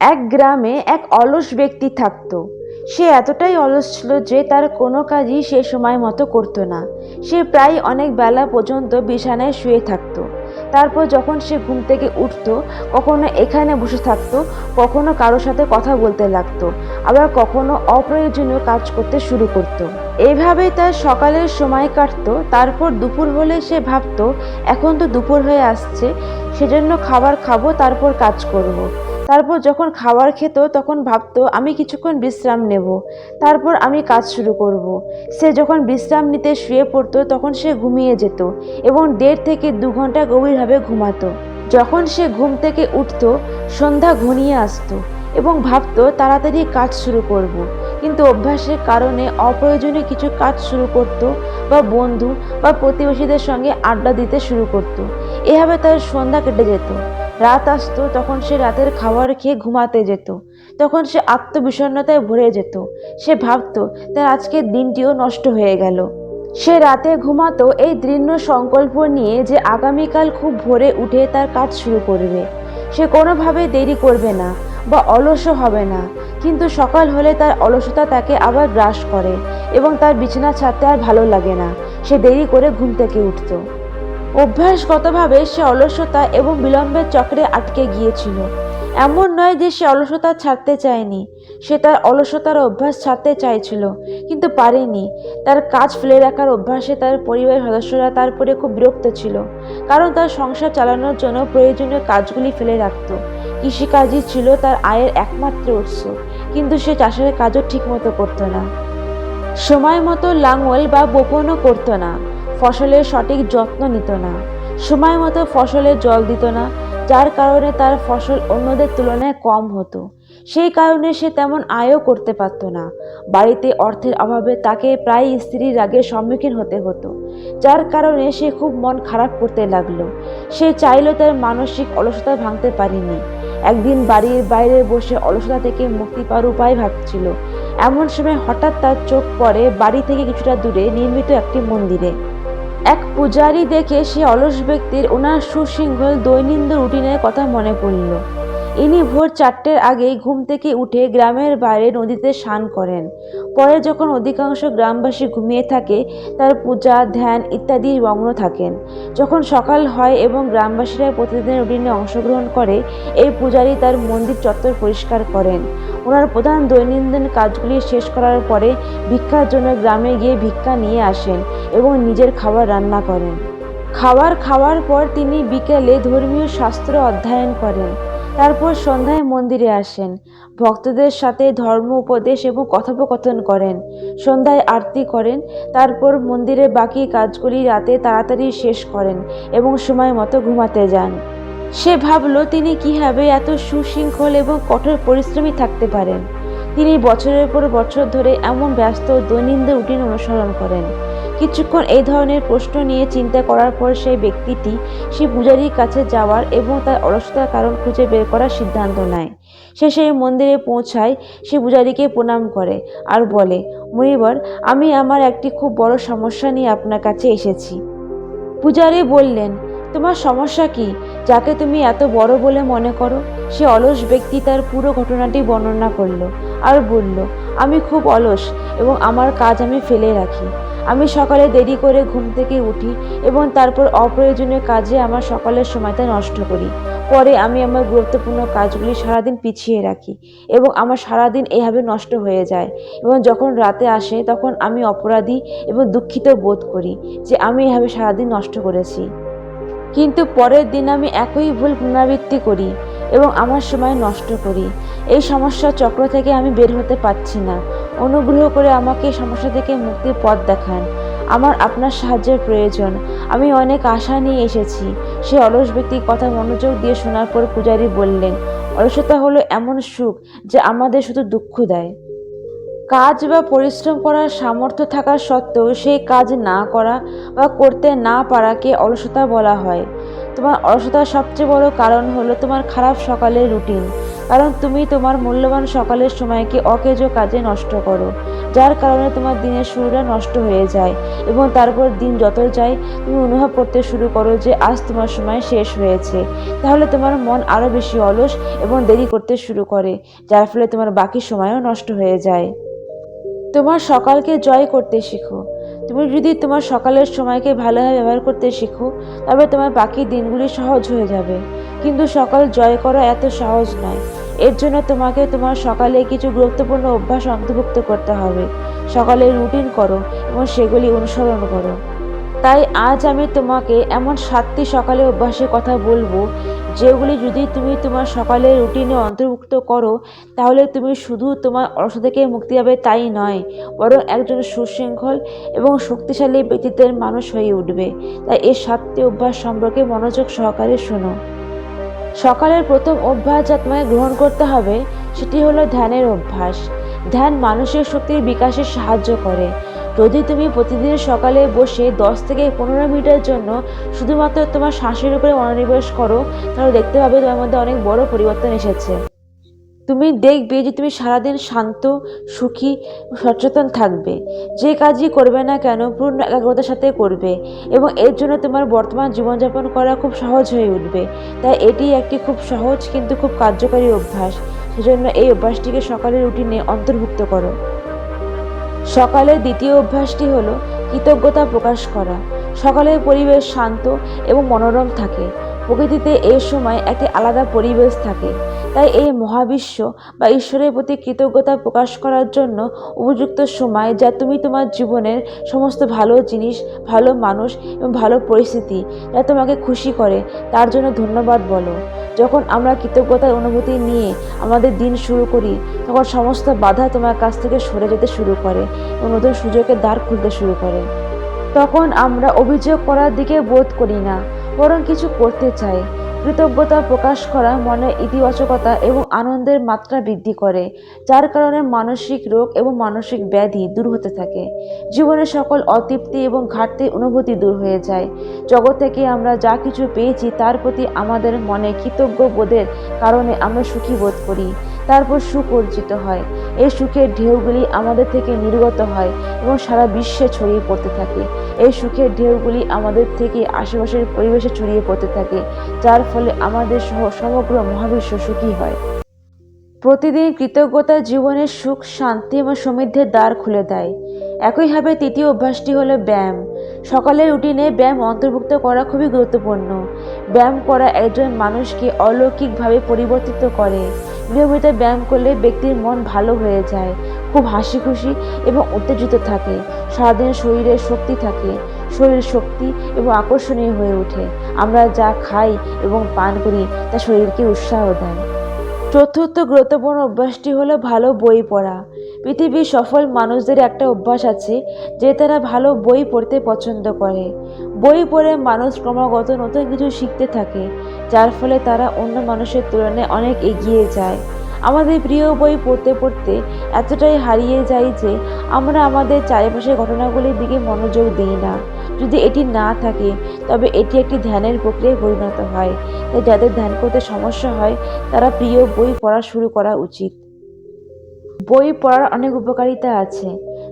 এক গ্রামে এক অলস ব্যক্তি থাকতো। সে এতটাই অলস ছিল যে তার কোনো কাজই সে সময় মতো করতো না। সে প্রায় অনেক বেলা পর্যন্ত বিছানায় শুয়ে থাকতো। তারপর যখন সে ঘুম থেকে উঠতো, কখনো এখানে বসে থাকতো, কখনো কারোর সাথে কথা বলতে লাগতো, আবার কখনো অপ্রয়োজনীয় কাজ করতে শুরু করতো। এইভাবেই তার সকালের সময় কাটতো। তারপর দুপুর হলে সে ভাবতো, এখন তো দুপুর হয়ে আসছে, সেজন্য খাবার খাবো, তারপর কাজ করব। তারপর যখন খাবার খেত তখন ভাবতো, আমি কিছুক্ষণ বিশ্রাম নেব, তারপর আমি কাজ শুরু করব। সে যখন বিশ্রাম নিতে শুয়ে পড়তো তখন সে ঘুমিয়ে যেত এবং 1.5 থেকে 2 ঘন্টা গভীরভাবে ঘুমাতো। যখন সে ঘুম থেকে উঠতো, সন্ধ্যা ঘনিয়ে আসতো এবং ভাবতো তাড়াতাড়ি কাজ শুরু করব। কিন্তু অভ্যাসের কারণে অপ্রয়োজনীয় কিছু কাজ শুরু করত, বা বন্ধু বা প্রতিবেশীদের সঙ্গে আড্ডা দিতে শুরু করত। এভাবে তার সন্ধ্যা কেটে যেত। রাত আসতো, তখন সে রাতের খাবার খেয়ে ঘুমাতে যেত। তখন সে আত্মবিষণ্ণতায় ভরে যেত। সে ভাবতো তার আজকের দিনটিও নষ্ট হয়ে গেল। সে রাতে ঘুমাতো এই দৃঢ় সংকল্প নিয়ে যে আগামীকাল খুব ভোরে উঠে তার কাজ শুরু করবে। সে কোনোভাবেই দেরি করবে না বা অলসও হবে না। কিন্তু সকাল হলে তার অলসতা তাকে আবার গ্রাস করে এবং তার বিছানা ছাড়তে আর ভালো লাগে না। সে দেরি করে ঘুম থেকে উঠত। অভ্যাসগতভাবে সে অলসতা এবং বিলম্বের চক্রে আটকে গিয়েছিল। এমন নয় যে সে অলসতা ছাড়তে চায়নি, সে তার অলসতার অভ্যাস ছাড়তে চাইছিল, কিন্তু পারেনি। তার কাজ ফেলে রাখার অভ্যাসে তার পরিবারের সদস্যরা তারপরে খুব বিরক্ত ছিল, কারণ তার সংসার চালানোর জন্য প্রয়োজনীয় কাজগুলি ফেলে রাখত। কৃষিকাজই ছিল তার আয়ের একমাত্র উৎস, কিন্তু সে চাষের কাজও ঠিকমতো করতো না। সময় মতো লাঙল বা বপনও করতো না, ফসলের সঠিক যত্ন নিত না, সময় মতো ফসলে জল দিত না, যার কারণে তার ফসল অন্যদের তুলনায় কম হতো। সেই কারণে সে তেমন আয়ও করতে পারত না। বাড়িতে অর্থের অভাবে তাকে প্রায় স্ত্রীর রাগের সম্মুখীন হতে হতো, যার কারণে সে খুব মন খারাপ করতে লাগলো। সে চাইলেও তার মানসিক অলসতা ভাঙতে পারেনি। একদিন বাড়ির বাইরে বসে অলসতা থেকে মুক্তি পাওয়ার উপায় ভাবছিল। এমন সময় হঠাৎ তার চোখ পড়ে বাড়ি থেকে কিছুটা দূরে নির্মিত একটি মন্দিরে। এক পূজারী দেখে সে অলস ব্যক্তির ওনার সুশৃঙ্খল দৈনন্দিন রুটিনের কথা মনে পড়ল। ইনি ভোর 4টের আগেই ঘুম থেকে উঠে গ্রামের বাইরে নদীতে স্নান করেন। পরে যখন অধিকাংশ গ্রামবাসী ঘুমিয়ে থাকে, তার পূজা, ধ্যান ইত্যাদি মগ্ন থাকেন। যখন সকাল হয় এবং গ্রামবাসীরা প্রতিদিনের রুটিনে অংশগ্রহণ করে, এই পূজারী তার মন্দির চত্বর পরিষ্কার করেন। ওনার প্রধান দৈনন্দিন কাজগুলি শেষ করার পরে ভিক্ষার জন্য গ্রামে গিয়ে ভিক্ষা নিয়ে আসেন এবং নিজের খাবার রান্না করেন। খাবার খাওয়ার পর তিনি বিকেলে ধর্মীয় শাস্ত্র অধ্যয়ন করেন। তারপর সন্ধ্যায় মন্দিরে আসেন, ভক্তদের সাথে ধর্ম উপদেশ এবং কথোপকথন করেন। সন্ধ্যায় আরতি করেন। তারপর মন্দিরের বাকি কাজগুলি রাতে তাড়াতাড়ি শেষ করেন এবং সময় মতো ঘুমাতে যান। সে ভাবল, তিনি কিভাবে এত সুশৃঙ্খল এবং কঠোর পরিশ্রমী থাকতে পারেন। তিনি বছরের পর বছর ধরে এমন ব্যস্ত দৈনন্দিন রুটিন অনুসরণ করেন। কিছুক্ষণ এই ধরনের প্রশ্ন নিয়ে চিন্তা করার পর সেই ব্যক্তিটি সেই পূজারীর কাছে যাওয়ার এবং তার অলসতার কারণ খুঁজে বের করার সিদ্ধান্ত নেয়। সে সেই মন্দিরে পৌঁছায়, সে পূজারীকে প্রণাম করে আর বলে, মুনিবর, আমি আমার একটি খুব বড় সমস্যা নিয়ে আপনার কাছে এসেছি। পূজারী বললেন, তোমার সমস্যা কি, যাকে তুমি এত বড় বলে মনে করো? সে অলস ব্যক্তি তার পুরো ঘটনাটি বর্ণনা করল আর বলল, আমি খুব অলস এবং আমার কাজ আমি ফেলে রাখি। আমি সকালে দেরি করে ঘুম থেকে উঠি এবং তারপর অপ্রয়োজনীয় কাজে আমার সকালের সময়টা নষ্ট করি। পরে আমি আমার গুরুত্বপূর্ণ কাজগুলি সারাদিন পিছিয়ে রাখি এবং আমার সারাদিন এভাবে নষ্ট হয়ে যায়। এবং যখন রাতে আসে তখন আমি অপরাধী এবং দুঃখিত বোধ করি যে আমি এভাবে সারাদিন নষ্ট করেছি। কিন্তু পরের দিন আমি একই ভুল পুনরাবৃত্তি করি এবং আমার সময় নষ্ট করি। এই সমস্যার চক্র থেকে আমি বের হতে পারছি না। অনুগ্রহ করে আমাকে এই সমস্যা থেকে মুক্তির পথ দেখান। আমার আপনার সাহায্যের প্রয়োজন। আমি অনেক আশা নিয়ে এসেছি। সে অলস ব্যক্তির কথা মনোযোগ দিয়ে শোনার পর পূজারী বললেন, অলসতা হলো এমন সুখ যা আমাদের শুধু দুঃখ দেয়। কাজ বা পরিশ্রম করার সামর্থ্য থাকা সত্ত্বেও সেই কাজ না করা বা করতে না পারাকে অলসতা বলা হয়। তোমার অলসতার সবচেয়ে বড় কারণ হলো তোমার খারাপ সকালের রুটিন। কারণ তুমি তোমার মূল্যবান সকালের সময়কে অকেজো কাজে নষ্ট করো, যার কারণে তোমার দিনের শুরুটা নষ্ট হয়ে যায় এবং তারপর দিন যত যায় তুমি অনুভব করতে শুরু করো যে আজ তোমার সময় শেষ হয়েছে। তাহলে তোমার মন আরও বেশি অলস এবং দেরি করতে শুরু করে, যার ফলে তোমার বাকি সময়ও নষ্ট হয়ে যায়। তোমার সকালকে জয় করতে শিখো। তুমি যদি তোমার সকালের সময়কে ভালোভাবে ব্যবহার করতে শিখো, তবে তোমার বাকি দিনগুলি সহজ হয়ে যাবে। কিন্তু সকাল জয় করা এত সহজ নয়। এর জন্য তোমাকে তোমার সকালে কিছু গুরুত্বপূর্ণ অভ্যাস অন্তর্ভুক্ত করতে হবে। সকালে রুটিন করো এবং সেগুলি অনুসরণ করো। তাই আজ আমি তোমাকে এমন 7টি সকালে অভ্যাসের কথা বলবো, যেগুলি যদি তুমি তোমার সকালের রুটিনে অন্তর্ভুক্ত করো, তাহলে তুমি শুধু তোমার অলসতা থেকে মুক্তি পাবে তাই নয়, বরং একজন সুশৃঙ্খল এবং শক্তিশালী ব্যক্তিত্বের মানুষ হয়ে উঠবে। তাই এই 7টি অভ্যাস সম্পর্কে মনোযোগ সহকারে শোনো। সকালের প্রথম অভ্যাস যা তোমায় গ্রহণ করতে হবে সেটি হলো ধ্যানের অভ্যাস। ধ্যান মানসিক শক্তির বিকাশে সাহায্য করে। যদি তুমি প্রতিদিন সকালে বসে 10 থেকে 15 মিনিটের জন্য শুধুমাত্র তোমার শ্বাসের উপরে মনোনিবেশ করো, তাহলে দেখতে পাবে তোমার মধ্যে অনেক বড় পরিবর্তন এসেছে। তুমি দেখবে যে তুমি সারাদিন শান্ত, সুখী, সচেতন থাকবে। যে কাজই করবে না কেন পূর্ণ একাগ্রতার সাথে করবে এবং এর জন্য তোমার বর্তমান জীবনযাপন করা খুব সহজ হয়ে উঠবে। তাই এটি একটি খুব সহজ কিন্তু খুব কার্যকারী অভ্যাস। সেজন্য এই অভ্যাসটিকে সকালের রুটিনে অন্তর্ভুক্ত করো। সকালের দ্বিতীয় অভ্যাসটি হলো কৃতজ্ঞতা প্রকাশ করা। সকালের পরিবেশ শান্ত এবং মনোরম থাকে। প্রকৃতিতে এই সময় একটি আলাদা পরিবেশ থাকে। তাই এই মহাবিশ্ব বা ঈশ্বরের প্রতি কৃতজ্ঞতা প্রকাশ করার জন্য উপযুক্ত সময়, যা তুমি তোমার জীবনের সমস্ত ভালো জিনিস, ভালো মানুষ এবং ভালো পরিস্থিতি যা তোমাকে খুশি করে তার জন্য ধন্যবাদ বলো। যখন আমরা কৃতজ্ঞতার অনুভূতি নিয়ে আমাদের দিন শুরু করি, তখন সমস্ত বাধা তোমার কাছ থেকে সরে যেতে শুরু করে এবং নতুন সুযোগের দ্বার খুলতে শুরু করে। তখন আমরা অভিযোগ করার দিকে বোধ করি না, বরং কিছু করতে চাই। কৃতজ্ঞতা প্রকাশ করা মনের ইতিবাচকতা এবং আনন্দের মাত্রা বৃদ্ধি করে, যার কারণে মানসিক রোগ এবং মানসিক ব্যাধি দূর হতে থাকে। জীবনের সকল অতৃপ্তি এবং ঘাটতির অনুভূতি দূর হয়ে যায়। জগৎ থেকে আমরা যা কিছু পেয়েছি তার প্রতি আমাদের মনে কৃতজ্ঞ বোধের কারণে আমরা সুখী বোধ করি। তারপর সুখ অর্জিত হয়। এই সুখের ঢেউগুলি আমাদের থেকে নির্গত হয় এবং সারা বিশ্বে ছড়িয়ে পড়তে থাকে। এই সুখের ঢেউগুলি আমাদের থেকে আশেপাশের পরিবেশে ছড়িয়ে পড়তে থাকে, যার ফলে আমাদের সহ সমগ্র মহাবিশ্ব সুখী হয়। প্রতিদিন কৃতজ্ঞতা জীবনের সুখ, শান্তি এবং সমৃদ্ধির দ্বার খুলে দেয়। একইভাবে তৃতীয় অভ্যাসটি হলো ব্যায়াম। সকালের রুটিনে ব্যায়াম অন্তর্ভুক্ত করা খুবই গুরুত্বপূর্ণ। ব্যায়াম করা একজন মানুষকে অলৌকিকভাবে পরিবর্তিত করে। নিয়মিত ব্যায়াম করলে ব্যক্তির মন ভালো হয়ে যায়, খুব হাসি খুশি এবং উত্তেজিত থাকে। সারাদিন শরীরে শক্তি থাকে, শরীর শক্তি এবং আকর্ষণীয় হয়ে ওঠে। আমরা যা খাই এবং পান করি তা শরীরকে উৎসাহ দেয়। চতুর্থ গুরুত্বপূর্ণ অভ্যাসটি হলো ভালো বই পড়া। পৃথিবীর সফল মানুষদের একটা অভ্যাস আছে যে তারা ভালো বই পড়তে পছন্দ করে। বই পড়ে মানুষ ক্রমাগত নতুন কিছু শিখতে থাকে, যার ফলে তারা অন্য মানুষের তুলনায় অনেক এগিয়ে যায়। আমাদের প্রিয় বই পড়তে পড়তে এতটাই হারিয়ে যাই যে আমরা আমাদের চারিপাশের ঘটনাগুলির দিকে মনোযোগ দিই না। যদি এটি না থাকে তবে এটি একটি ধ্যানের প্রক্রিয়ায় পরিণত হয়। তাই যাদের ধ্যান করতে সমস্যা হয় তারা প্রিয় বই পড়া শুরু করা উচিত। বই পড়ার অনেক উপকারিতা আছে,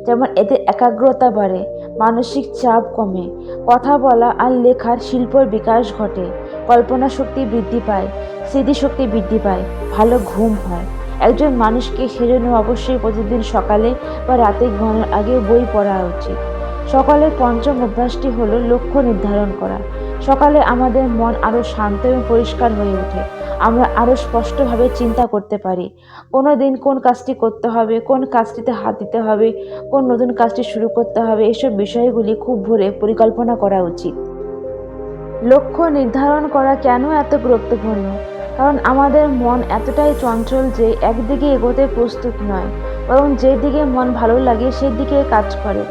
যেমন এতে একাগ্রতা বাড়ে, মানসিক চাপ কমে, কথা বলা আর লেখার শিল্পর বিকাশ ঘটে, কল্পনা শক্তি বৃদ্ধি পায়, স্মৃতিশক্তি বৃদ্ধি পায়, ভালো ঘুম হয়। একজন মানুষকে সেজন্য অবশ্যই প্রতিদিন সকালে বা রাতে ঘুমানোর আগে বই পড়া উচিত। সকালের পঞ্চম অভ্যাসটি হলো লক্ষ্য নির্ধারণ করা। সকালে আমাদের মন আরও শান্ত এবং পরিষ্কার হয়ে ওঠে। আমরা আরও স্পষ্টভাবে চিন্তা করতে পারি কোনো দিন কোন কাজটি করতে হবে, কোন কাজটিতে হাত দিতে হবে, কোন নতুন কাজটি শুরু করতে হবে। এসব বিষয়গুলি খুব ভোরে পরিকল্পনা করা উচিত। লক্ষ্য নির্ধারণ করা কেন এত গুরুত্বপূর্ণ? কারণ আমাদের মন এতটাই চঞ্চল যে একদিকে এগোতে প্রস্তুত নয়, বরং যেদিকে মন ভালো লাগে সেদিকে কাজ করে।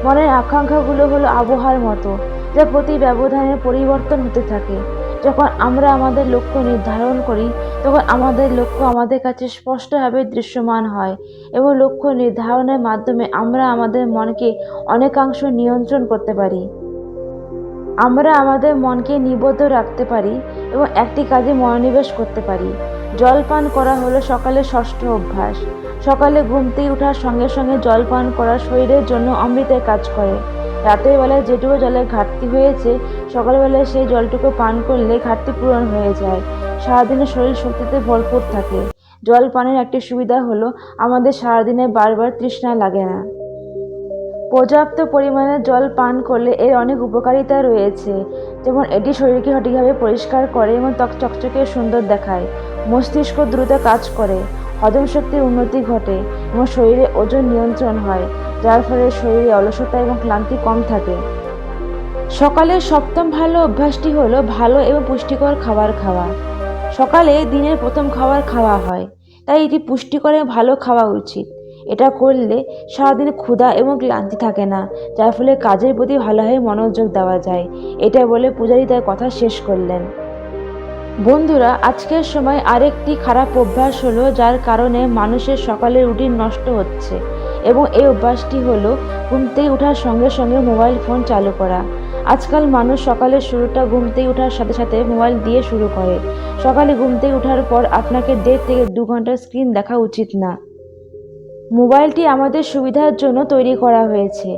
মনের আকাঙ্ক্ষাগুলো হলো আবহাওয়ার মতো, যা প্রতি ব্যবধানে পরিবর্তন হতে থাকে। যখন আমরা আমাদের লক্ষ্য নির্ধারণ করি, তখন আমাদের লক্ষ্য আমাদের কাছে স্পষ্টভাবে দৃশ্যমান হয় এবং লক্ষ্য নির্ধারণের মাধ্যমে আমরা আমাদের মনকে অনেকাংশ নিয়ন্ত্রণ করতে পারি। আমরা আমাদের মনকে নিবদ্ধ রাখতে পারি এবং একটি কাজে মনোনিবেশ করতে পারি। জল পান করা হলো সকালের ষষ্ঠ অভ্যাস। সকালে ঘুম থেকে ওঠার সঙ্গে সঙ্গে জল পান করা শরীরের জন্য অমৃতের কাজ করে। রাতের বেলায় যেটুকু জলের ঘাটতি হয়েছে, সকালবেলায় সেই জলটুকু পান করলে ঘাটতি পূরণ হয়ে যায়। সারাদিনের শরীর শক্তিতে ভরপুর থাকে। জল পানের একটি সুবিধা হলো আমাদের সারাদিনে বারবার তৃষ্ণা লাগে না। পর্যাপ্ত পরিমাণে জল পান করলে এর অনেক উপকারিতা রয়েছে, যেমন এটি শরীরকে সঠিকভাবে পরিষ্কার করে এবং ত্বক চকচকে সুন্দর দেখায়। মস্তিষ্ক দ্রুত কাজ করে, হজম শক্তির উন্নতি ঘটে এবং শরীরে ওজন নিয়ন্ত্রণ হয়, যার ফলে শরীরে অলসতা এবং ক্লান্তি কম থাকে। সকালের সপ্তম ভালো অভ্যাসটি হলো ভালো এবং পুষ্টিকর খাবার খাওয়া। সকালে দিনের প্রথম খাবার খাওয়া হয়, তাই এটি পুষ্টিকর এবং ভালো খাওয়া উচিত। এটা করলে সারাদিন ক্ষুধা এবং ক্লান্তি থাকে না, যার ফলে কাজের প্রতি ভালোভাবে মনোযোগ দেওয়া যায়। এটা বলে পূজারী তার কথা শেষ করলেন। বন্ধুরা, আজকের সময় আরেকটি খারাপ অভ্যাস হলো যার কারণে মানুষের সকালের রুটিন নষ্ট হচ্ছে, এবং এই অভ্যাসটি হলো ঘুম থেকে ওঠার সঙ্গে সঙ্গে মোবাইল ফোন চালু করা। আজকাল মানুষ সকালের শুরুটা ঘুম থেকে ওঠার সাথে সাথে মোবাইল দিয়ে শুরু করে। সকালে ঘুম থেকে ওঠার পর আপনাকে 1.5 থেকে 2 ঘন্টা স্ক্রিন দেখা উচিত না। মোবাইলটি আমাদের সুবিধার জন্য তৈরি করা হয়েছে,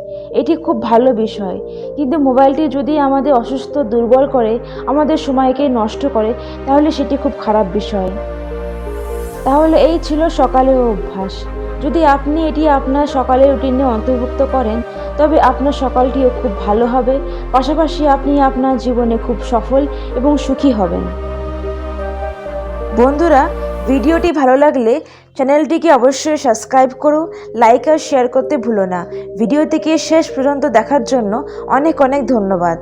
এটি খুব ভালো বিষয়, কিন্তু মোবাইলটি যদি আমাদের অসুস্থ দুর্বল করে, আমাদের সময়কে নষ্ট করে, তাহলে সেটি খুব খারাপ বিষয়। তাহলে এই ছিল সকালের অভ্যাস। যদি আপনি এটি আপনার সকালের রুটিনে অন্তর্ভুক্ত করেন, তবে আপনার সকালটিও খুব ভালো হবে, পাশাপাশি আপনি আপনার জীবনে খুব সফল এবং সুখী হবেন। বন্ধুরা, ভিডিওটি ভালো লাগলে চ্যানেলটিকে অবশ্যই সাবস্ক্রাইব করো, লাইক আর শেয়ার করতে ভুলো না। ভিডিওটিকে শেষ পর্যন্ত দেখার জন্য অনেক অনেক ধন্যবাদ।